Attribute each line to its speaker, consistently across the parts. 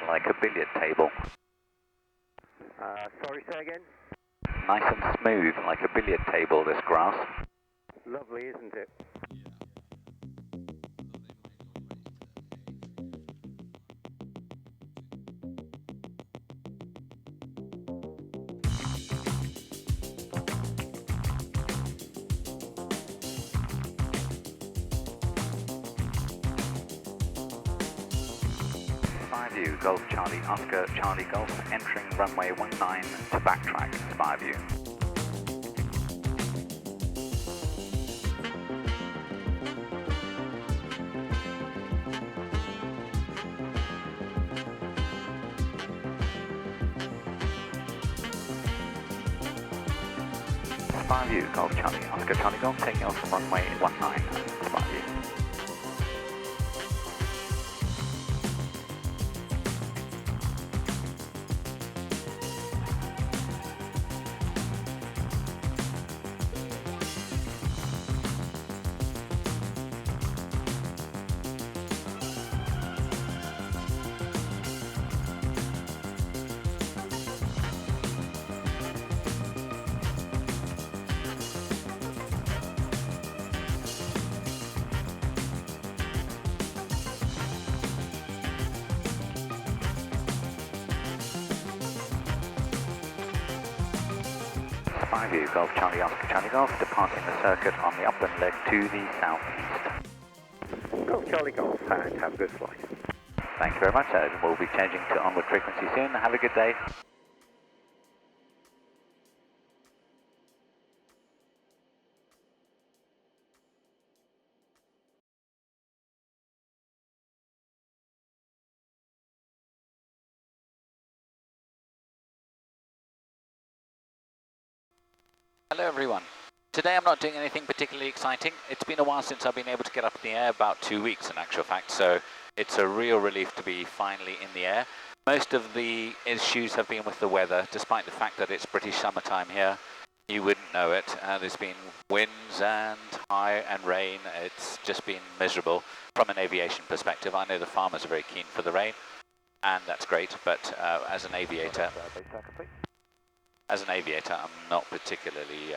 Speaker 1: like a billiard table.
Speaker 2: Sorry, say again?
Speaker 1: Nice and smooth, like a billiard table, this grass.
Speaker 2: Lovely, isn't it?
Speaker 1: Spyview, Golf Charlie Oscar, Charlie Golf, entering runway 19 to backtrack, Spyview. Spyview, Golf Charlie Oscar, Charlie Golf, taking off from runway 19, Spyview. Spyview, Golf Charlie Oscar, Charlie Golf, departing the circuit on the upland leg to the southeast.
Speaker 2: Golf, Charlie Golf, and have a good flight.
Speaker 1: Thank you very much. We'll be changing to onward frequency soon. Have a good day. Hello everyone. Today I'm not doing anything particularly exciting. It's been a while since I've been able to get up in the air, about 2 weeks in actual fact, so it's a real relief to be finally in the air. Most of the issues have been with the weather, despite the fact that it's British summertime here. You wouldn't know it. There's been winds and high and rain. It's just been miserable from an aviation perspective. I know the farmers are very keen for the rain, and that's great, but as an aviator, I'm not particularly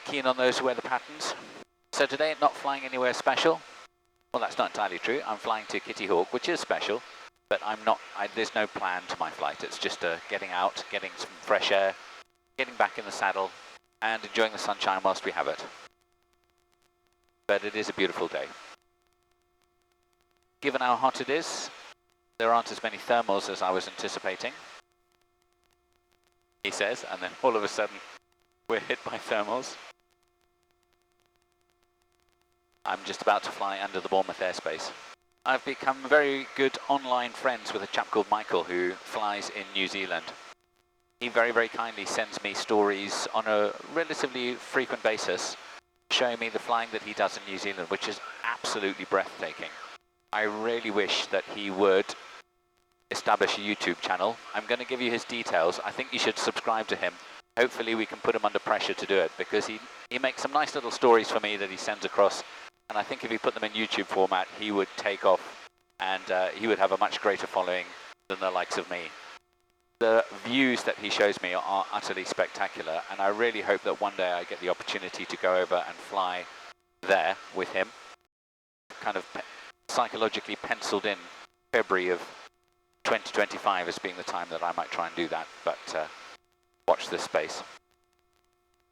Speaker 1: keen on those weather patterns. So today, not flying anywhere special. Well, that's not entirely true. I'm flying to Kittyhawk, which is special, but there's no plan to my flight. It's just getting out, getting some fresh air, getting back in the saddle, and enjoying the sunshine whilst we have it. But it is a beautiful day. Given how hot it is, there aren't as many thermals as I was anticipating, he says, and then all of a sudden we're hit by thermals. I'm just about to fly under the Bournemouth airspace. I've become very good online friends with a chap called Michael who flies in New Zealand. He very, very kindly sends me stories on a relatively frequent basis, showing me the flying that he does in New Zealand, which is absolutely breathtaking. I really wish that he would establish a YouTube channel. I'm going to give you his details. I think you should subscribe to him. Hopefully we can put him under pressure to do it, because he makes some nice little stories for me that he sends across, and I think if he put them in YouTube format, he would take off, and he would have a much greater following than the likes of me. The views that he shows me are utterly spectacular, and I really hope that one day I get the opportunity to go over and fly there with him. Kind of psychologically penciled in February of 2025 as being the time that I might try and do that, but watch this space.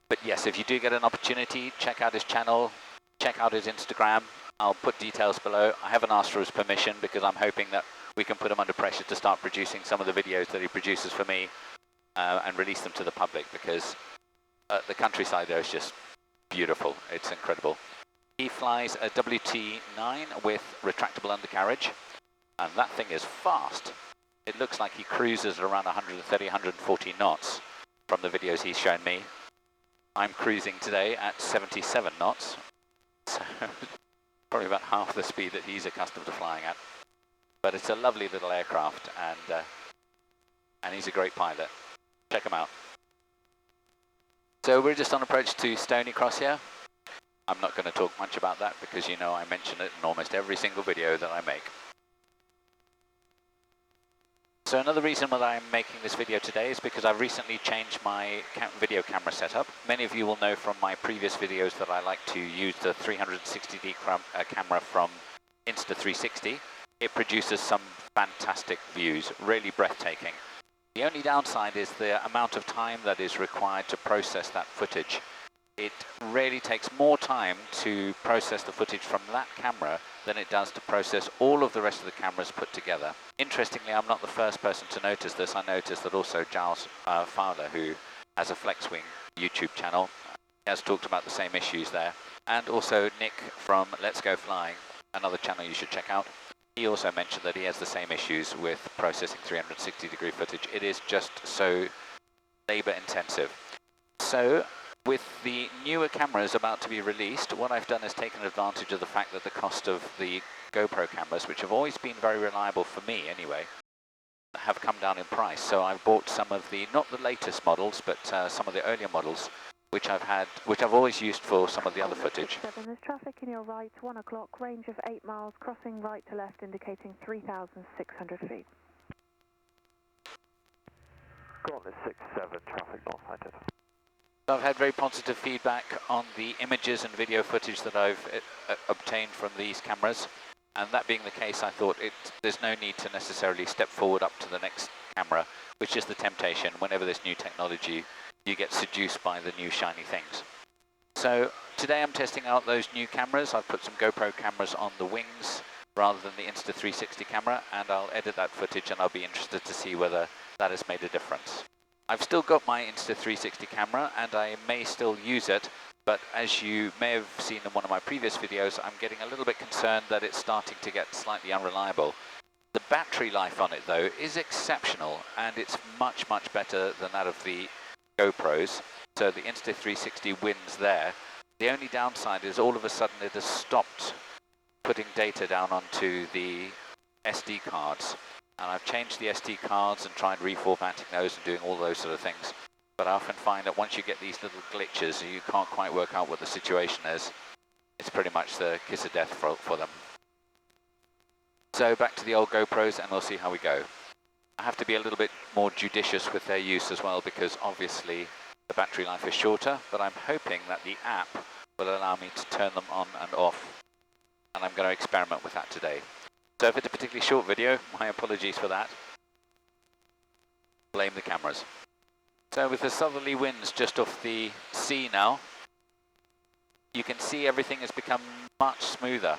Speaker 1: But yes, if you do get an opportunity, check out his channel, check out his Instagram. I'll put details below. I haven't asked for his permission because I'm hoping that we can put him under pressure to start producing some of the videos that he produces for me and release them to the public, because the countryside there is just beautiful. It's incredible. He flies a WT9 with retractable undercarriage, and that thing is fast. It looks like he cruises at around 130, 140 knots from the videos he's shown me. I'm cruising today at 77 knots, so probably about half the speed that he's accustomed to flying at. But it's a lovely little aircraft, and he's a great pilot. Check him out. So we're just on approach to Stony Cross here. I'm not going to talk much about that because you know I mention it in almost every single video that I make. So another reason why I'm making this video today is because I've recently changed my video camera setup. Many of you will know from my previous videos that I like to use the 360D camera from Insta360. It produces some fantastic views, really breathtaking. The only downside is the amount of time that is required to process that footage. It really takes more time to process the footage from that camera than it does to process all of the rest of the cameras put together. Interestingly, I'm not the first person to notice this. I noticed that also Giles Fowler, who has a FlexWing YouTube channel, has talked about the same issues there. And also Nick from Let's Go Flying, another channel you should check out. He also mentioned that he has the same issues with processing 360-degree footage. It is just so labor intensive. So, with the newer cameras about to be released, what I've done is taken advantage of the fact that the cost of the GoPro cameras, which have always been very reliable for me anyway, have come down in price. So I've bought some of the, not the latest models, but some of the earlier models, which I've always used for some of the other footage.
Speaker 3: There's traffic in your right, 1 o'clock, range of 8 miles, crossing right to left, indicating 3,600 feet.
Speaker 2: Go on, this 67 traffic not sighted.
Speaker 1: I've had very positive feedback on the images and video footage that I've obtained from these cameras, and that being the case, I thought there's no need to necessarily step forward up to the next camera, which is the temptation. Whenever there's new technology, you get seduced by the new shiny things. So today I'm testing out those new cameras. I've put some GoPro cameras on the wings rather than the Insta360 camera, and I'll edit that footage and I'll be interested to see whether that has made a difference. I've still got my Insta360 camera and I may still use it, but as you may have seen in one of my previous videos, I'm getting a little bit concerned that it's starting to get slightly unreliable. The battery life on it though is exceptional, and it's much, much better than that of the GoPros. So the Insta360 wins there. The only downside is all of a sudden it has stopped putting data down onto the SD cards. And I've changed the SD cards and tried reformatting those and doing all those sort of things. But I often find that once you get these little glitches, you can't quite work out what the situation is. It's pretty much the kiss of death for them. So back to the old GoPros and we'll see how we go. I have to be a little bit more judicious with their use as well, because obviously the battery life is shorter, but I'm hoping that the app will allow me to turn them on and off. And I'm going to experiment with that today. So if it's a particularly short video, my apologies for that. Blame the cameras. So with the southerly winds just off the sea now, you can see everything has become much smoother,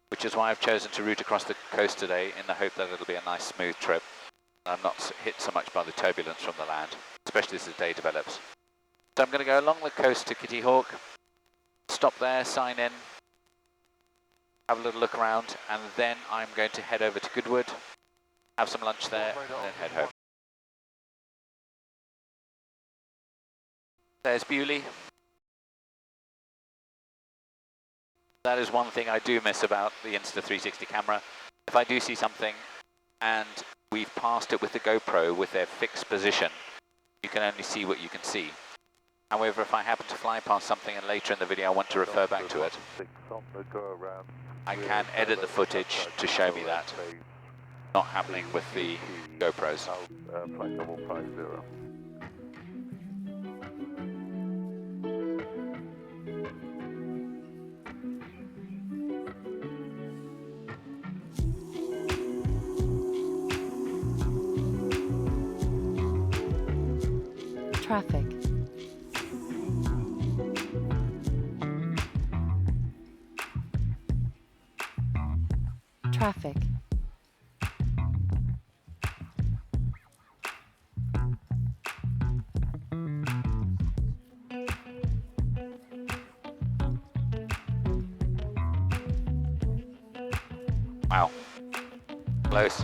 Speaker 1: which is why I've chosen to route across the coast today in the hope that it'll be a nice smooth trip. I'm not hit so much by the turbulence from the land, especially as the day develops. So I'm going to go along the coast to Kittyhawk, stop there, sign in, have a little look around, and then I'm going to head over to Goodwood, have some lunch there, and then head home. There's Bewley. That is one thing I do miss about the Insta360 camera. If I do see something and we've passed it with the GoPro with their fixed position, you can only see what you can see. However, if I happen to fly past something and later in the video I want to refer back to it, I can edit the footage to show me that. Not happening with the GoPros.
Speaker 4: Traffic. Traffic.
Speaker 1: Wow. Close.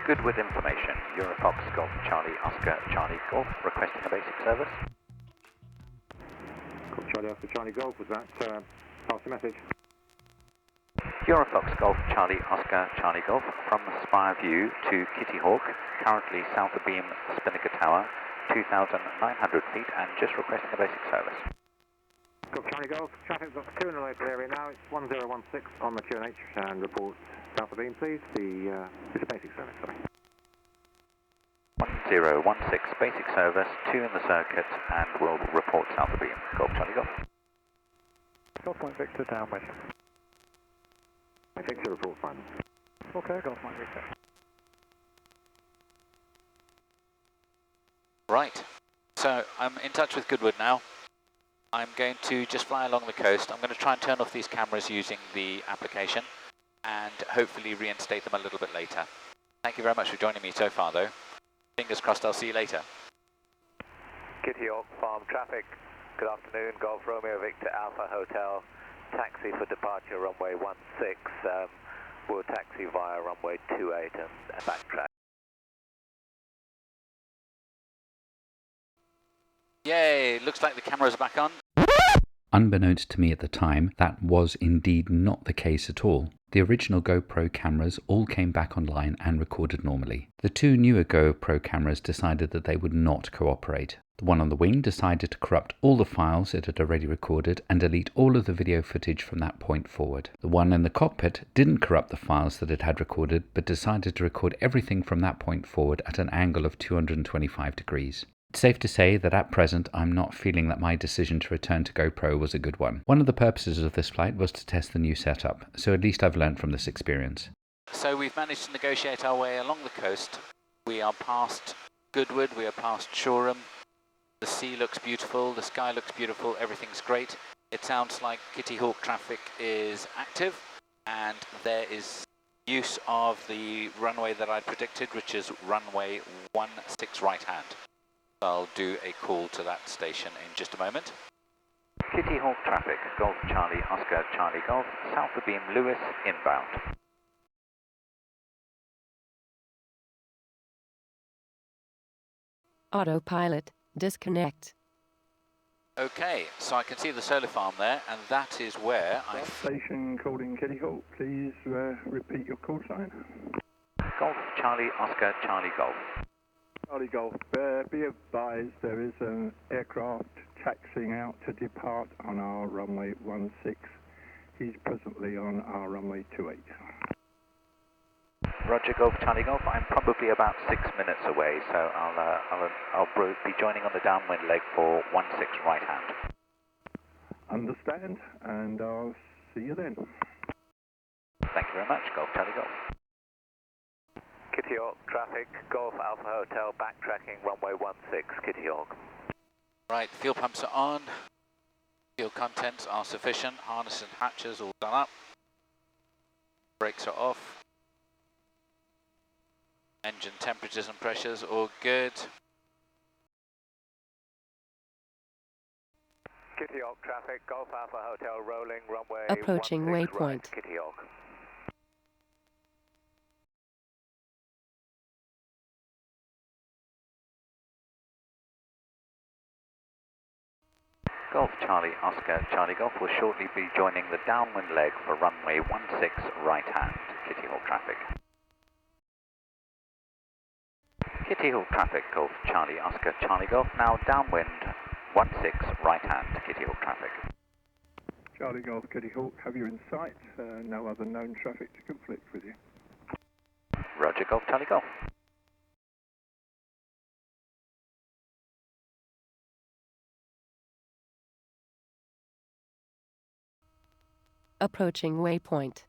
Speaker 1: Goodwood information, EuroFOX Golf Charlie Oscar Charlie Golf, requesting a basic service.
Speaker 4: Golf Charlie Oscar Charlie Golf, was that pass the message?
Speaker 1: EuroFOX Golf Charlie Oscar Charlie Golf from Spire View to Kittyhawk, currently south of beam Spinnaker Tower, 2,900 feet, and just requesting a basic service.
Speaker 4: Golf Charlie Golf, traffic's got 2 in the local area now, it's 1016 on the QNH, and report south of beam please, it's a basic service, sorry.
Speaker 1: 1016, basic service, 2 in the circuit, and we'll report south of beam. Golf Charlie Golf.
Speaker 2: Golf Mike Victor downwind.
Speaker 4: Victor report final.
Speaker 2: Okay, Golf Mike Victor.
Speaker 1: Right, so I'm in touch with Goodwood now. I'm going to just fly along the coast. I'm going to try and turn off these cameras using the application and hopefully reinstate them a little bit later. Thank you very much for joining me so far though. Fingers crossed I'll see you later.
Speaker 2: Kittyhawk Farm traffic. Good afternoon, Golf Romeo Victor Alpha Hotel. Taxi for departure runway 16. We'll taxi via runway 28 and backtrack.
Speaker 1: Yay, looks like the cameras are back on.
Speaker 5: Unbeknownst to me at the time, that was indeed not the case at all. The original GoPro cameras all came back online and recorded normally. The 2 newer GoPro cameras decided that they would not cooperate. The one on the wing decided to corrupt all the files it had already recorded and delete all of the video footage from that point forward. The one in the cockpit didn't corrupt the files that it had recorded, but decided to record everything from that point forward at an angle of 225 degrees. It's safe to say that at present I'm not feeling that my decision to return to GoPro was a good one. One of the purposes of this flight was to test the new setup, so at least I've learned from this experience.
Speaker 1: So we've managed to negotiate our way along the coast. We are past Goodwood, we are past Shoreham. The sea looks beautiful, the sky looks beautiful, everything's great. It sounds like Kittyhawk traffic is active and there is use of the runway that I predicted, which is runway 16 right hand. I'll do a call to that station in just a moment. Kittyhawk traffic, Golf Charlie Oscar Charlie Golf, south of beam Lewis, inbound.
Speaker 6: Autopilot, disconnect.
Speaker 1: Okay, so I can see the solar farm there, and that is where I...
Speaker 7: Station calling Kittyhawk, please repeat your call sign.
Speaker 1: Golf Charlie Oscar Charlie Golf.
Speaker 7: Charlie Golf, be advised there is an aircraft taxiing out to depart on our runway 16. He's presently on our runway 28.
Speaker 1: Roger, Golf Charlie Golf. I'm probably about 6 minutes away, so I'll be joining on the downwind leg for 16 right hand.
Speaker 7: Understand, and I'll see you then.
Speaker 1: Thank you very much, Golf Charlie Golf.
Speaker 2: Kittyhawk traffic, Golf Alpha Hotel, backtracking runway 16, Kittyhawk.
Speaker 1: Right, fuel pumps are on. Fuel contents are sufficient. Harness and hatches all done up. Brakes are off. Engine temperatures and pressures all good.
Speaker 2: Kittyhawk traffic, Golf Alpha Hotel rolling, runway
Speaker 6: Approaching
Speaker 2: 16
Speaker 6: waypoint.
Speaker 2: right, Kittyhawk.
Speaker 1: Golf Charlie Oscar Charlie Golf will shortly be joining the downwind leg for runway 16 right hand, Kittyhawk traffic. Kittyhawk traffic, Golf Charlie Oscar Charlie Golf, now downwind 16 right hand, Kittyhawk traffic.
Speaker 7: Charlie Golf, Kittyhawk, have you in sight? No other known traffic to conflict with you.
Speaker 1: Roger, Golf Charlie Golf.
Speaker 6: Approaching waypoint.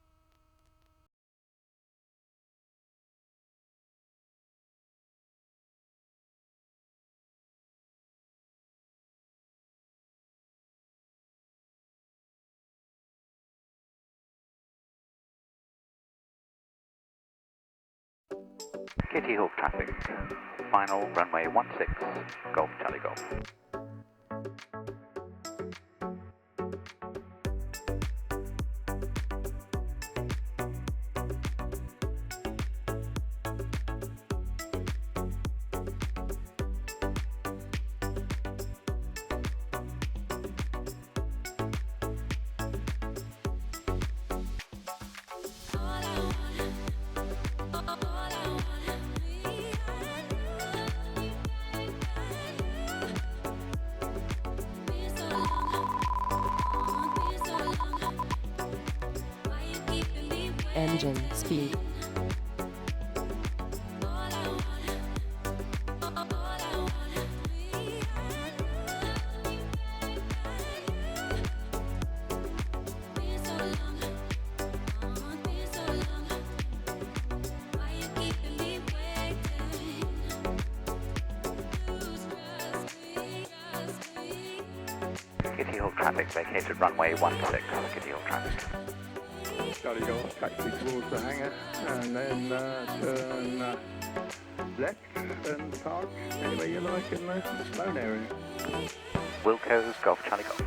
Speaker 1: Kittyhawk traffic, final runway 16, Golf Charlie Golf.
Speaker 6: Engine speed.
Speaker 2: Kittyhawk traffic vacated runway 16, Kittyhawk traffic.
Speaker 7: Charlie Golf, taxi towards the hangar, and then turn left and park anywhere you like in the loan area.
Speaker 2: Wilco's Golf Charlie Golf.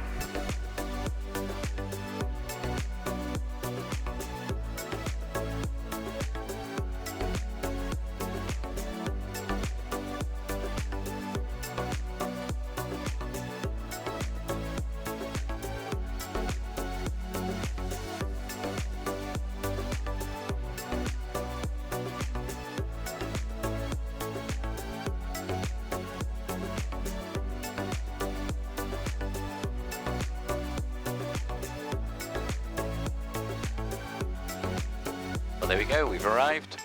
Speaker 1: Well, there we go, we've arrived.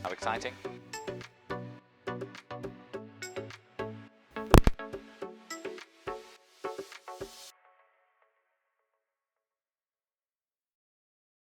Speaker 1: How exciting.